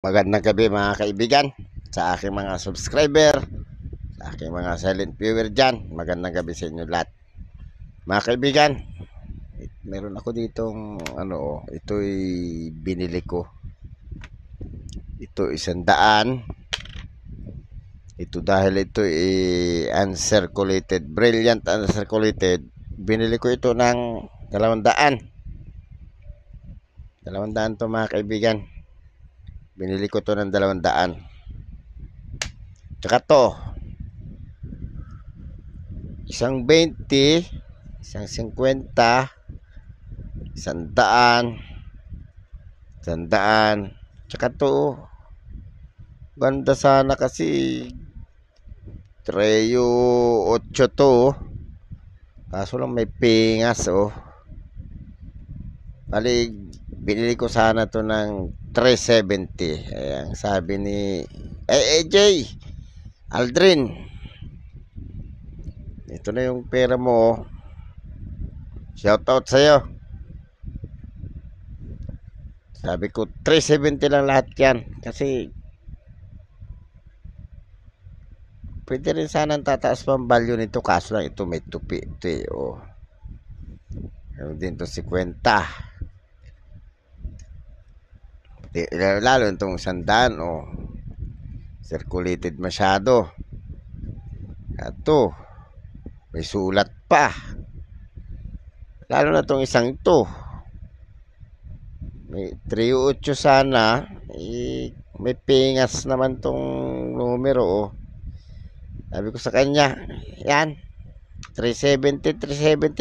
Magandang gabi mga kaibigan, sa aking mga subscriber, sa aking mga silent viewer dyan. Magandang gabi sa inyo lahat. Mga kaibigan, meron ako ditong ito'y binili ko. Ito 100. Ito dahil ito uncirculated, brilliant uncirculated. Binili ko ito ng 200. 200 to mga kaibigan. Binili ko to ng 200. Tsaka to, isang 20, isang 50, 100, 100. Tsaka to, ganda sana kasi Treo 8 to. Kaso lang may pingas Bali, binili ko sana to ng 370. Ayan, sabi ni AJ Aldrin, ito na yung pera mo. Shout out sa'yo. Sabi ko 370 lang lahat yan. Kasi pwede rin sanang tataas pa ang value nito. Kaso lang ito may tupi. Ito Ano din to 50. Lalo itong 100 circulated masyado. Ito may sulat pa. Lalo na itong isang ito. May 38 sana. May pingas naman tong numero Sabi ko sa kanya, yan, 370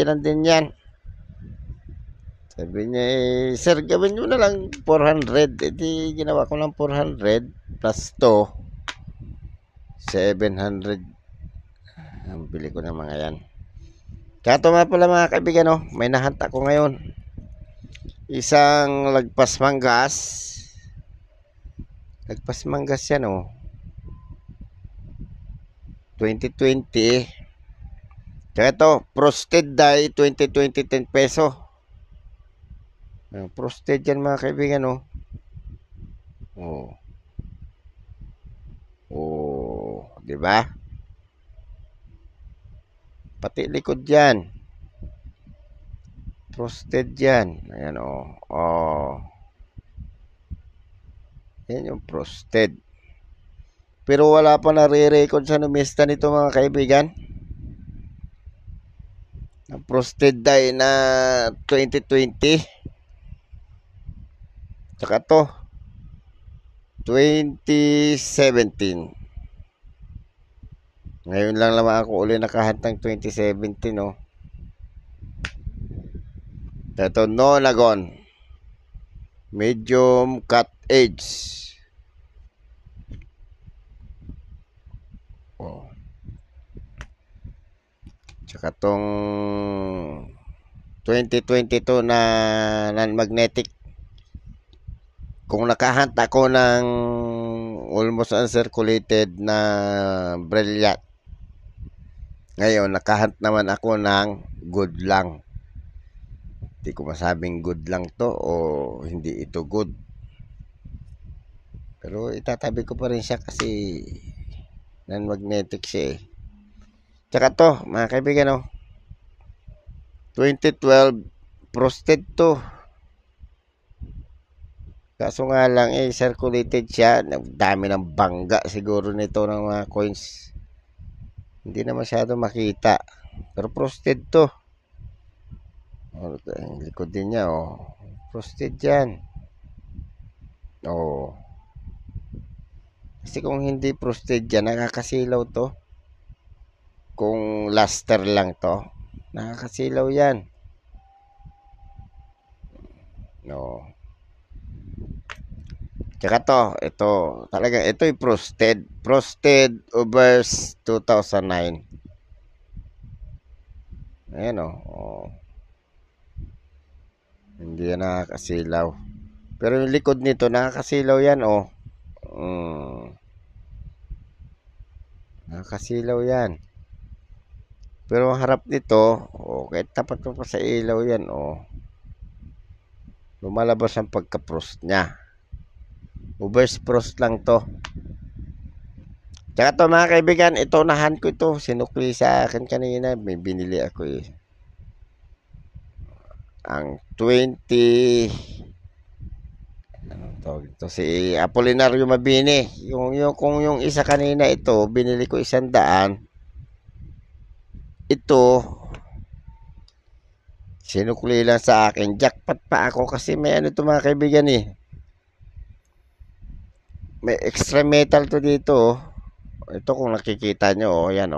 lang din yan. Sabi niya, sir, gawin nyo na lang 400. Di ginawa ko lang 400 plus to 700. Ang bili ko ng mga yan. Kato nga pala mga kaibigan, may nahanta ko ngayon. Isang lagpas manggas. Lagpas manggas yan 2020. Kaya ito, frosted dye 2020 10 peso. Frosted yan mga kaibigan di ba? Pati likod yan. Frosted yan. Ayan yan yung frosted. Pero wala pa nare-record sa numista nito mga kaibigan. Ang frosted dye na 2020. Tsaka to 2017. Ngayon lang naman ako uli nakahantang 2017 Ito Nonagon medium cut edge. Tsaka tong 2022 na non-magnetic. Kung nakahunt ako ng almost uncirculated na brilliant, ngayon nakahunt naman ako ng good lang. Hindi ko masabing good lang to o hindi ito good. Pero itatabi ko pa rin siya kasi non-magnetic siya Tsaka to, mga kaibigan 2012 frosted to. Kaso nga lang circulated siya. Dami ng bangga siguro nito ng mga coins. Hindi na masyado makita. Pero frosted to. Ang likod din niya frosted yan. Kasi kung hindi frosted yan, nakakasilaw to. Kung luster lang to, nakakasilaw yan. Tsaka to, ito talaga, ito'y frosted. Frosted Overs 2009. Ayan hindi yan nakakasilaw. Pero yung likod nito, nakakasilaw yan nakakasilaw yan. Pero ang harap nito, kahit tapat mo pa sa ilaw yan lumalabas ang pagka-frost niya. Ubers Frost lang to. Tsaka to mga kaibigan, ito nahan ko ito. Sinukli sa akin kanina. May binili ako eh. Ang 20... Anong tawag ito? Si Apolinario Mabini. Kung yung isa kanina ito, binili ko 100. Ito, sinukli lang sa akin. Jackpot pa ako kasi may ano ito mga kaibigan eh. May extra metal to dito. Ito kung nakikita nyo, yan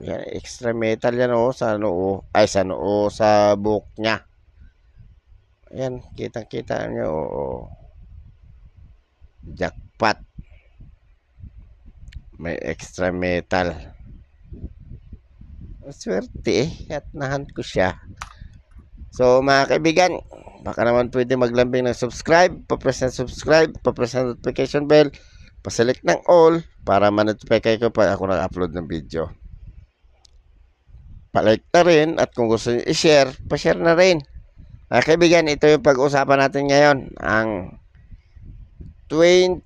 yan, extra metal yan sa noo, sa noo, sa buhok niya. Ayan, kitang-kita nyo, jackpot. May extra metal. Swerte at nahan ko siya. So mga kaibigan, baka naman pwede maglambing ng subscribe, pa-press ng subscribe, pa-press ng notification bell, pa-select ng all para ma-notify kayo pag ako nag-upload ng video. Pa-like na rin at kung gusto nyo i-share, pa-share na rin. Mga kaibigan, ito yung pag-usapan natin ngayon. Ang 10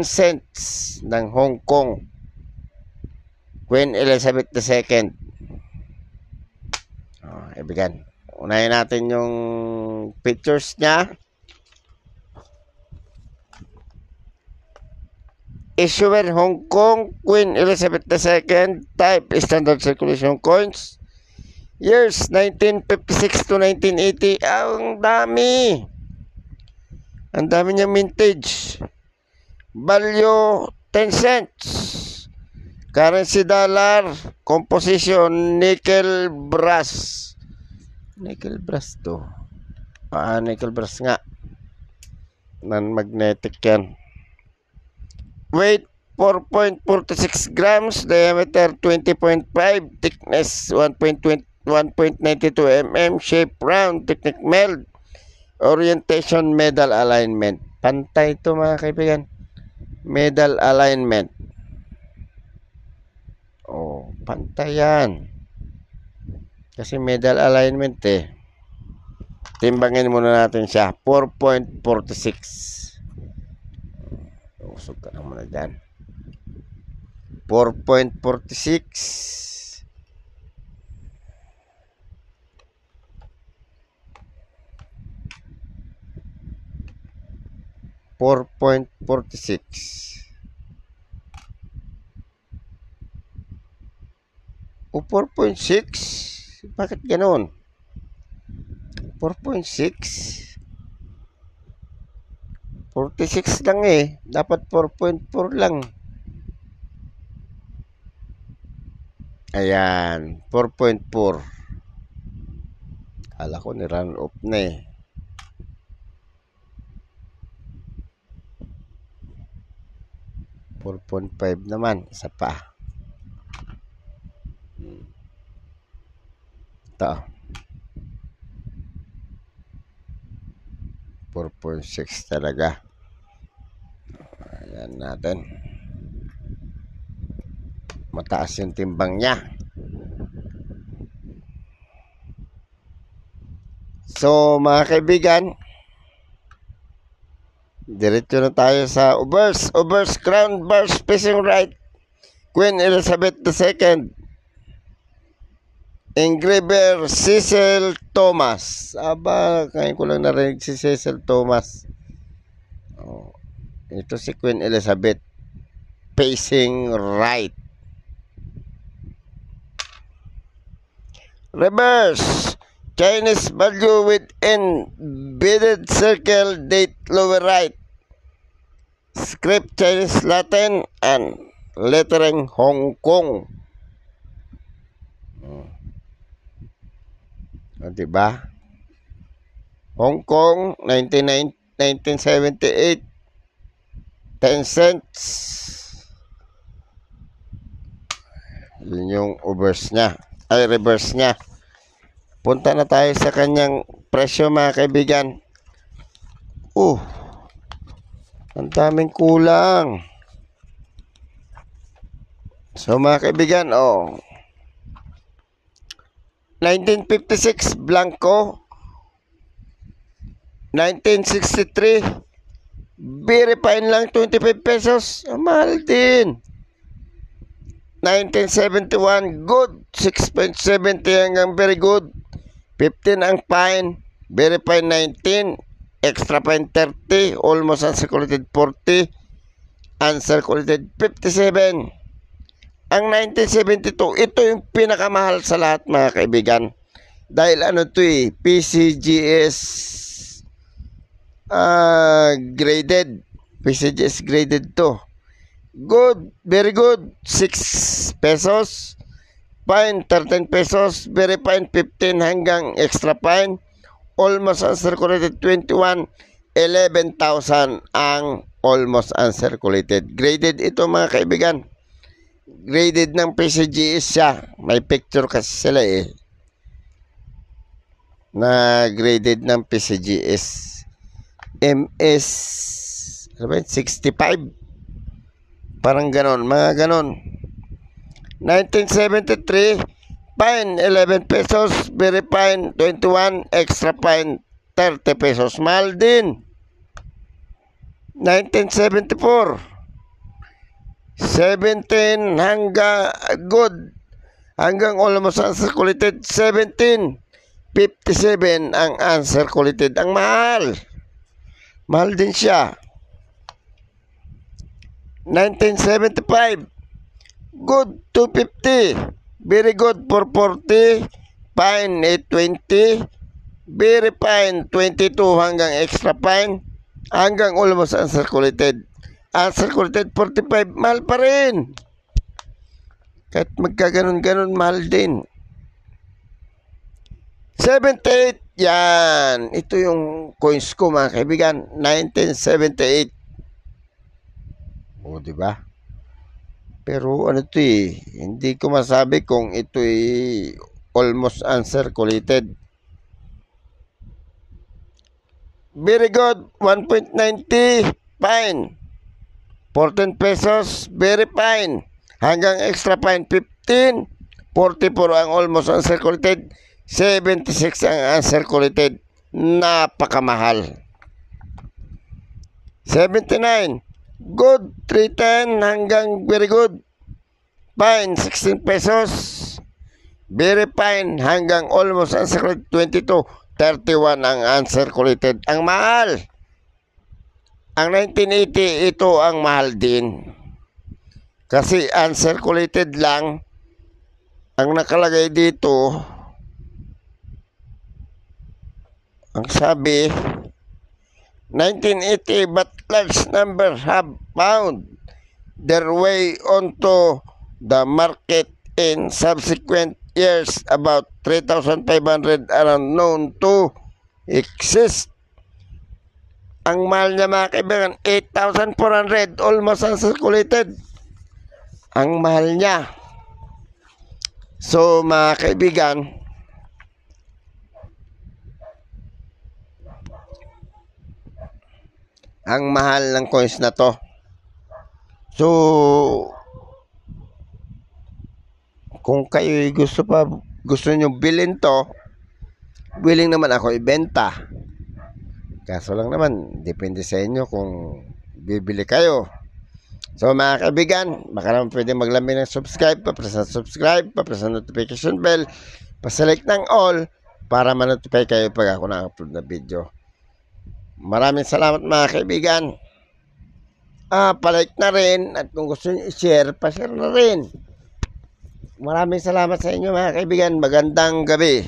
cents ng Hong Kong Queen Elizabeth II. Kaibigan, unahin natin yung pictures niya. Issuer Hong Kong Queen Elizabeth II, type standard circulation coins, years 1956 to 1980. Ang dami niya mintage. Value 10 cents. Currency dollar. Composition nickel brass. Nickel brass to. Nickel brass nga. Non-magnetic yan. Weight 4.46 grams. Diameter 20.5. Thickness 1.92 mm. Shape round. Technique meld. Orientation medal alignment. Pantay ito mga kaibigan. Medal alignment. Pantay yan. Kasi medal alignment eh. Timbangin muna natin siya. 4.46. Usog ka na muna dyan. 4.46. 4.46. O 4.6? Bakit ganoon? 4.6? 46 lang eh. Dapat 4.4 lang. Ayan, 4.4. Kala ko ni run off na eh. .5 naman, isa pa. Ito. 4.6 talaga. Ayan natin. Mataas yung timbang niya. So, mga kaibigan, diretso na tayo sa Ubers. Ubers Crown Bars facing right. Queen Elizabeth II. Engraver Cecil Thomas. Aba, ngayon ko lang narinig si Cecil Thomas. Ito si Queen Elizabeth. Facing right. Reverse. Chinese value with embedded circle, date lower right. Script Chinese Latin and lettering Hong Kong. Diba? Hong Kong 1978, 10 cents. Yun yung reverse niya. Punta na tayo sa kanyang presyo mga kaibigan. Ang daming kulang. So mga kaibigan, 1956 blanco. 1963, very fine lang 25 pesos. Mahal din. 1971, good 6.70 hanggang very good. 15 ang fine, very fine 19, extra fine 30, almost uncirculated 40, uncirculated 57. Ang 1972, ito yung pinakamahal sa lahat mga kaibigan. Dahil ano to PCGS graded. PCGS graded to. Good, very good, 6 pesos. Fine, 13 pesos. Very fine, 15 hanggang extra fine. Almost uncirculated, 21. 11,000 ang almost uncirculated. Graded ito mga kaibigan. Graded ng PCGS siya. May picture kasi sila na graded ng PCGS. MS 65. Parang ganon, mga ganon. 1973, fine 11 pesos, very fine 21, extra fine 30 pesos. Mahal din. 1974, 17 hanggang good, hanggang almost uncirculated 17, 57 ang uncirculated. Ang mahal. Mahal din siya. 1975, good 250, very good 440, fine 820, very fine 22 hanggang extra fine, hanggang almost uncirculated. Uncirculated 45, mahal pa rin. Kahit magkaganon-ganon, mahal din. 78, yan. Ito yung coins ko mga kaibigan. 1978. O, diba? Pero ano to hindi ko masabi kung ito almost uncirculated. Very good, 1.90, fine. 14 pesos, very fine. Hanggang extra fine, 15. 44 ang almost uncirculated. 76 ang uncirculated. Napakamahal. 79, good 310 hanggang very good. Fine 16 pesos. Very fine hanggang almost uncirculated 22. 31 ang uncirculated. Ang mahal. Ang 1980, ito ang mahal din. Kasi uncirculated lang. Ang nakalagay dito, ang sabi, 1980, but large number have found their way onto the market in subsequent years. About 3,500 are known to exist. Ang mahal niya mga kaibigan, 8,400, almost uncirculated. Ang mahal niya. So mga kaibigan, ang mahal ng coins na to. So kung kayo gusto nyo bilhin to, willing naman ako ibenta. Kaso lang naman, depende sa inyo kung bibili kayo. So mga kaibigan, baka naman pwede maglambing ng subscribe, papress ng subscribe, papress ng notification bell, paselect ng all para ma-notify kayo pag ako na-upload na video. Maraming salamat mga kaibigan. Palike na rin, at kung gusto nyo i-share, pa-share na rin. Maraming salamat sa inyo mga kaibigan. Magandang gabi.